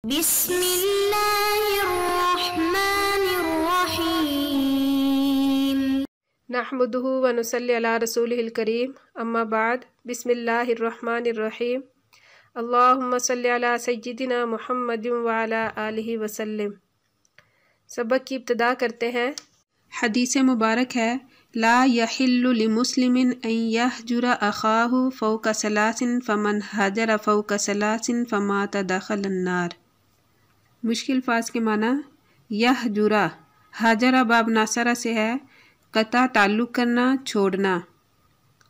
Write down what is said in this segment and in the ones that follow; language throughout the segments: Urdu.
بسم اللہ الرحمن الرحیم نحمدہ ونصلی علی رسولہ الکریم اما بعد بسم اللہ الرحمن الرحیم اللہم صلی علی سیدنا محمد وعلی آلہ وسلم۔ سبق کی ابتدا کرتے ہیں۔ حدیث مبارک ہے لا یحل لمسلم ان یہجر اخاہ فوق ثلاث فمن ہجر فوق ثلاث فمات دخل النار۔ مشکل الفاظ کے معنی یہجرا، ہاجرہ باب ناصرہ سے ہے، قطع تعلق کرنا، چھوڑنا۔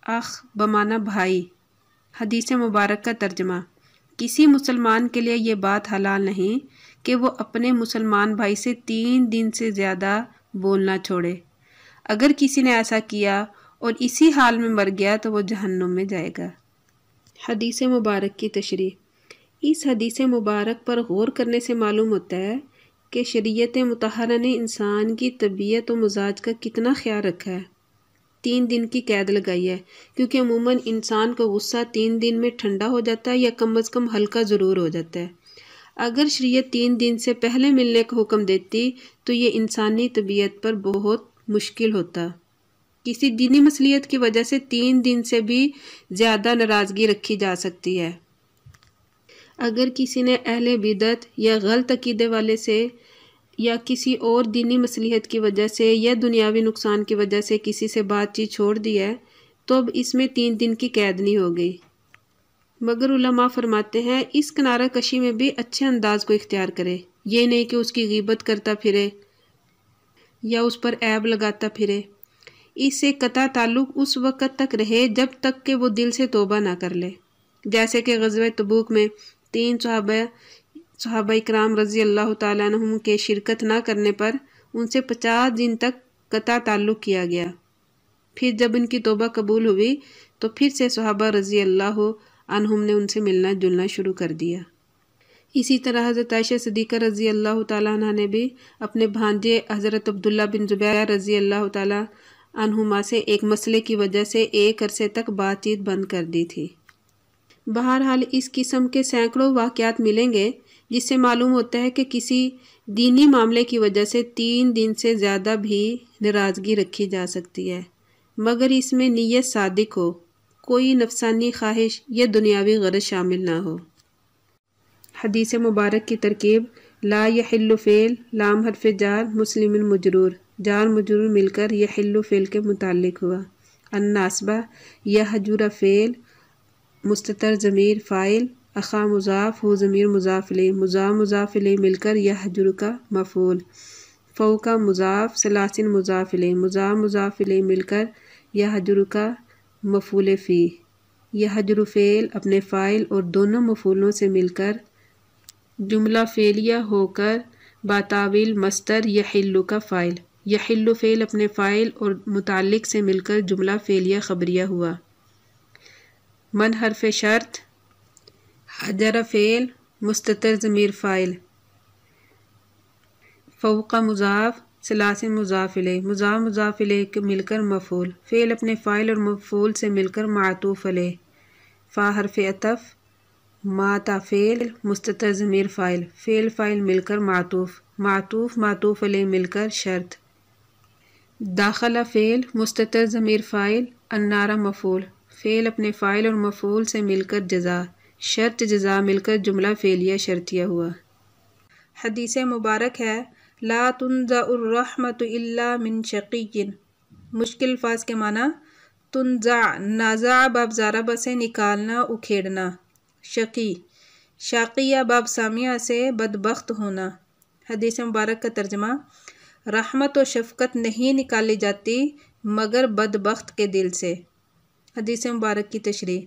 اخ بمعنی بھائی۔ حدیث مبارک کا ترجمہ، کسی مسلمان کے لیے یہ بات حلال نہیں کہ وہ اپنے مسلمان بھائی سے 3 دن سے زیادہ بولنا چھوڑے۔ اگر کسی نے ایسا کیا اور اسی حال میں مر گیا تو وہ جہنم میں جائے گا۔ حدیث مبارک کی تشریح۔ اس حدیث مبارک پر غور کرنے سے معلوم ہوتا ہے کہ شریعت مطہرہ نے انسان کی طبیعت و مزاج کا کتنا خیال رکھا ہے۔ 3 دن کی قید لگائی ہے کیونکہ عموماً انسان کو غصہ 3 دن میں ٹھنڈا ہو جاتا ہے یا کم از کم ہلکا ضرور ہو جاتا ہے۔ اگر شریعت 3 دن سے پہلے ملنے کا حکم دیتی تو یہ انسانی طبیعت پر بہت مشکل ہوتا۔ کسی دینی مصلحت کی وجہ سے 3 دن سے بھی زیادہ ناراضگی رکھی جا سکتی ہے۔ اگر کسی نے اہل بدعت یا غلط عقیدے والے سے یا کسی اور دینی مصلحت کی وجہ سے یا دنیاوی نقصان کی وجہ سے کسی سے بات چیت چھوڑ دی ہے تو اب اس میں 3 دن کی قید نہیں ہوگی۔ مگر علماء فرماتے ہیں اس کنارہ کشی میں بھی اچھے انداز کو اختیار کرے، یہ نہیں کہ اس کی غیبت کرتا پھرے یا اس پر عیب لگاتا پھرے۔ اس سے قطع تعلق اس وقت تک رہے جب تک کہ وہ دل سے توبہ نہ کر لے۔ جیسے کہ غزوہ تبوک میں 3 صحابہ اکرام رضی اللہ تعالیٰ عنہم کے شرکت نہ کرنے پر ان سے 50 دن تک قطع تعلق کیا گیا۔ پھر جب ان کی توبہ قبول ہوئی تو پھر سے صحابہ رضی اللہ عنہم نے ان سے ملنا جلنا شروع کر دیا۔ اسی طرح حضرت عائشہ صدیقہ رضی اللہ تعالیٰ عنہ نے بھی اپنے بھانجے حضرت عبداللہ بن زبیر رضی اللہ تعالیٰ عنہما سے ایک مسئلے کی وجہ سے ایک عرصے تک بات چیت بند کر دی تھی۔ بہرحال اس قسم کے سینکڑوں واقعات ملیں گے جس سے معلوم ہوتا ہے کہ کسی دینی معاملے کی وجہ سے 3 دن سے زیادہ بھی ناراضگی رکھی جا سکتی ہے، مگر اس میں نیت صادق ہو، کوئی نفسانی خواہش یا دنیاوی غرض شامل نہ ہو۔ حدیث مبارک کی ترکیب لا یحل فعل لام حرف جار مسلم مجرور، جار مجرور مل کر یحل فعل کے متعلق ہوا۔ الناسبہ یہجر فعل مستتر ضمیر فاعل، اخا مضاف ہو ضمیر مضاف الیہ، مضاف الیہ مل کر یہجر کا مفعول، فوق مضاف ثلاث مضاف الیہ، مضاف الیہ مل کر یہجر کا مفعول فی، یہجر فعل اپنے فاعل اور دونوں مفعولوں سے مل کر جملہ فعلیہ ہو کر باتاویل مصدر یحل کا فاعل، یحل فعل اپنے فاعل اور متعلق سے مل کر جملہ فعلیہ خبریہ ہوا۔ من حرف شرط، حجر فعل مستتر ضمیر فاعل، فوق مضاف ثلاث مضاف الیہ، مضاف الیہ مل کر مفعول، فعل اپنے فاعل اور مفعول سے مل کر معطوف علیہ، فا حرف عطف، ماتا فعل مستتر ضمیر فاعل، فاعل مل کر معطوف علیہ مل کر شرط، داخل فعل مستتر ضمیر فاعل، النار مفعول، فعل اپنے فاعل اور مفعول سے مل کر جزا، شرط جزا مل کر جملہ فعلیہ شرطیہ ہوا۔ حدیث مبارک ہے لا تنزع الرحمۃ الا من شقی۔ مشکل الفاظ کے معنی تنزع نازع باب ضربہ سے نکالنا اکھیڑنا، شقی شاقیہ باب سامیہ سے بدبخت ہونا۔ حدیث مبارک کا ترجمہ رحمت و شفقت نہیں نکالی جاتی مگر بدبخت کے دل سے۔ حدیث مبارک کی تشریح۔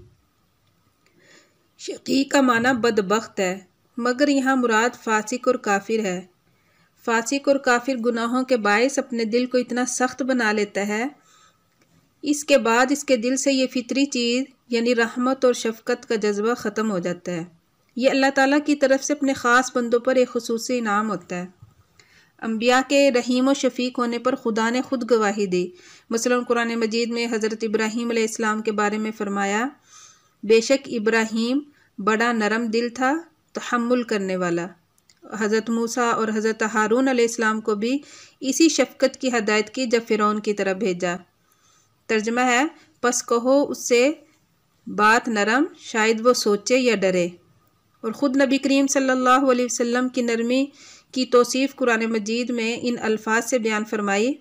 شقی کا معنی بدبخت ہے مگر یہاں مراد فاسق اور کافر ہے۔ فاسق اور کافر گناہوں کے باعث اپنے دل کو اتنا سخت بنا لیتا ہے، اس کے بعد اس کے دل سے یہ فطری چیز یعنی رحمت اور شفقت کا جذبہ ختم ہو جاتا ہے۔ یہ اللہ تعالیٰ کی طرف سے اپنے خاص بندوں پر ایک خصوصی انعام ہوتا ہے۔ انبیاء کے رحیم و شفیق ہونے پر خدا نے خود گواہی دی۔ مثلا قرآن مجید میں حضرت ابراہیم علیہ السلام کے بارے میں فرمایا بے شک ابراہیم بڑا نرم دل تھا، تحمل کرنے والا، حضرت موسیٰ اور حضرت ہارون علیہ السلام کو بھی اسی شفقت کی ہدایت کی جب فرعون کی طرف بھیجا۔ ترجمہ ہے، پس کہو اس سے بات نرم، شاید وہ سوچے یا ڈرے۔ اور خود نبی کریم صلی اللہ علیہ وسلم کی نرمی کی توصیف قرآن مجید میں ان الفاظ سے بیان فرمائی۔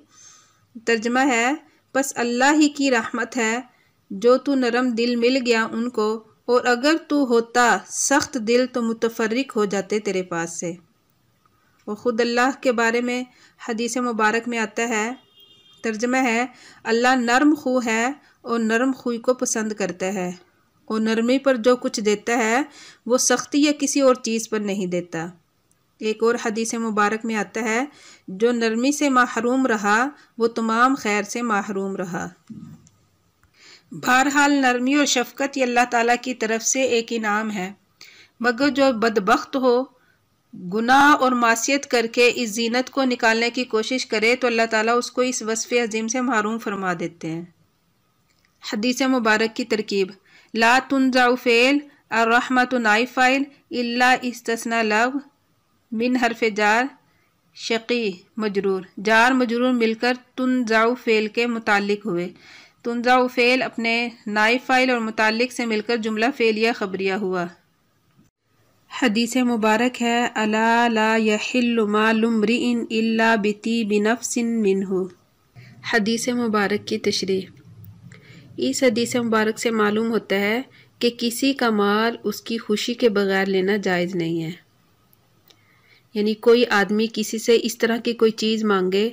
ترجمہ ہے، پس اللہ ہی کی رحمت ہے جو تو نرم دل مل گیا ان کو، اور اگر تو ہوتا سخت دل تو متفرق ہو جاتے تیرے پاس سے۔ اور خود اللہ کے بارے میں حدیث مبارک میں آتا ہے، ترجمہ ہے، اللہ نرم خو ہے اور نرم خوئی کو پسند کرتا ہے، اور نرمی پر جو کچھ دیتا ہے وہ سختی یا کسی اور چیز پر نہیں دیتا۔ ایک اور حدیث مبارک میں آتا ہے، جو نرمی سے محروم رہا وہ تمام خیر سے محروم رہا۔ بہرحال نرمی اور شفقت یہ اللہ تعالیٰ کی طرف سے ایک انعام ہے، مگر جو بدبخت ہو، گناہ اور معصیت کر کے اس زینت کو نکالنے کی کوشش کرے تو اللہ تعالیٰ اس کو اس وصف عظیم سے محروم فرما دیتے ہیں۔ حدیث مبارک کی ترکیب: لا تنزع فعل الرحمت نائب فاعل الا استثناء لغو من حرف جار شقی مجرور، جار مجرور مل کر تنزع فعل کے متعلق ہوئے۔ تنزع فعل اپنے نائب فاعل اور متعلق سے مل کر جملہ فعلیہ خبریہ ہوا۔ حدیث مبارک ہے، الا لا یحل مال امرئ الا بطیب نفس منہ۔ حدیث مبارک کی تشریح: اس حدیث مبارک سے معلوم ہوتا ہے کہ کسی کا مال اس کی خوشی کے بغیر لینا جائز نہیں ہے۔ یعنی کوئی آدمی کسی سے اس طرح کی کوئی چیز مانگے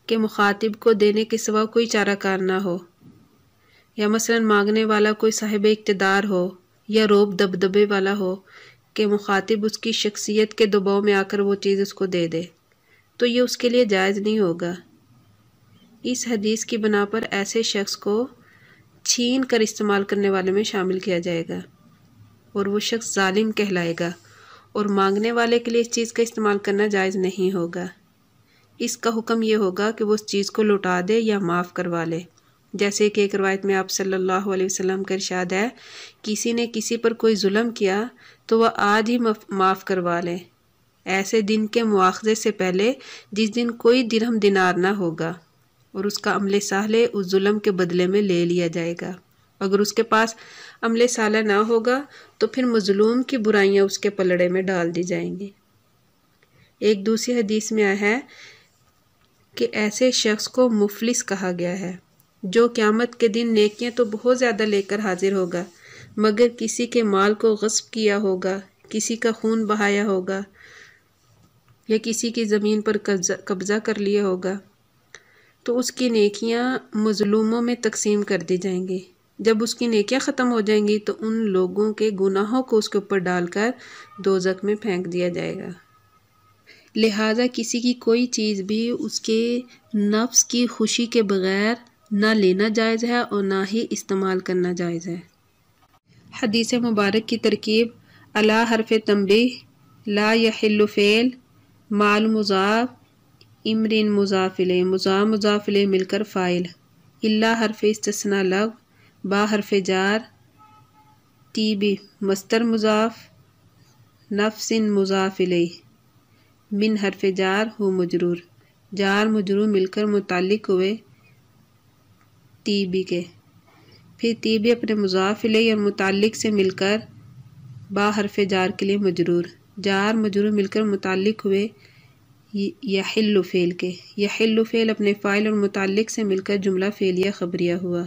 کہ مخاطب کو دینے کے سوا کوئی چارہ کار نہ ہو، یا مثلا مانگنے والا کوئی صاحب اقتدار ہو یا روب دبدبے والا ہو کہ مخاطب اس کی شخصیت کے دباؤ میں آ کر وہ چیز اس کو دے دے، تو یہ اس کے لیے جائز نہیں ہوگا۔ اس حدیث کی بنا پر ایسے شخص کو چھین کر استعمال کرنے والے میں شامل کیا جائے گا، اور وہ شخص ظالم کہلائے گا، اور مانگنے والے کے لیے اس چیز کا استعمال کرنا جائز نہیں ہوگا۔ اس کا حکم یہ ہوگا کہ وہ اس چیز کو لوٹا دے یا معاف کروا لے، جیسے کہ ایک روایت میں آپ صلی اللہ علیہ وسلم کا ارشاد ہے، کسی نے کسی پر کوئی ظلم کیا تو وہ آج ہی معاف کروا لے، ایسے دن کے مواخذے سے پہلے جس دن کوئی درہم دینار نہ ہوگا، اور اس کا عمل صالح اس ظلم کے بدلے میں لے لیا جائے گا۔ اگر اس کے پاس عمل صالح نہ ہوگا تو پھر مظلوم کی برائیاں اس کے پلڑے میں ڈال دی جائیں گی۔ ایک دوسری حدیث میں آیا ہے کہ ایسے شخص کو مفلس کہا گیا ہے جو قیامت کے دن نیکیاں تو بہت زیادہ لے کر حاضر ہوگا، مگر کسی کے مال کو غصب کیا ہوگا، کسی کا خون بہایا ہوگا، یا کسی کی زمین پر قبضہ کر لیا ہوگا، تو اس کی نیکیاں مظلوموں میں تقسیم کر دی جائیں گی۔ جب اس کی نیکیاں ختم ہو جائیں گی تو ان لوگوں کے گناہوں کو اس کے اوپر ڈال کر دوزخ میں پھینک دیا جائے گا۔ لہٰذا کسی کی کوئی چیز بھی اس کے نفس کی خوشی کے بغیر نہ لینا جائز ہے اور نہ ہی استعمال کرنا جائز ہے۔ حدیث مبارک کی ترکیب: الا حرف تنبیہ، لا یحل فعل، مال مضاف، امر مضاف الیہ، مضاف الیہ مل کر فاعل، الا حرف استثناء لغو، با حرف جار، طیب مصدر مضاف، نفس مضاف الیہ، من حرف جار ہو مجرور، جار مجرور مل کر متعلق ہوئے طیبی کے، پھر طیبی اپنے مضاف الیہ اور متعلق سے مل کر با حرف جار کے لیے مجرور، جار مجرور مل کر متعلق ہوئے یحل فعل کے، یحل فعل اپنے فاعل اور متعلق سے مل کر جملہ فعلیہ خبریہ ہوا۔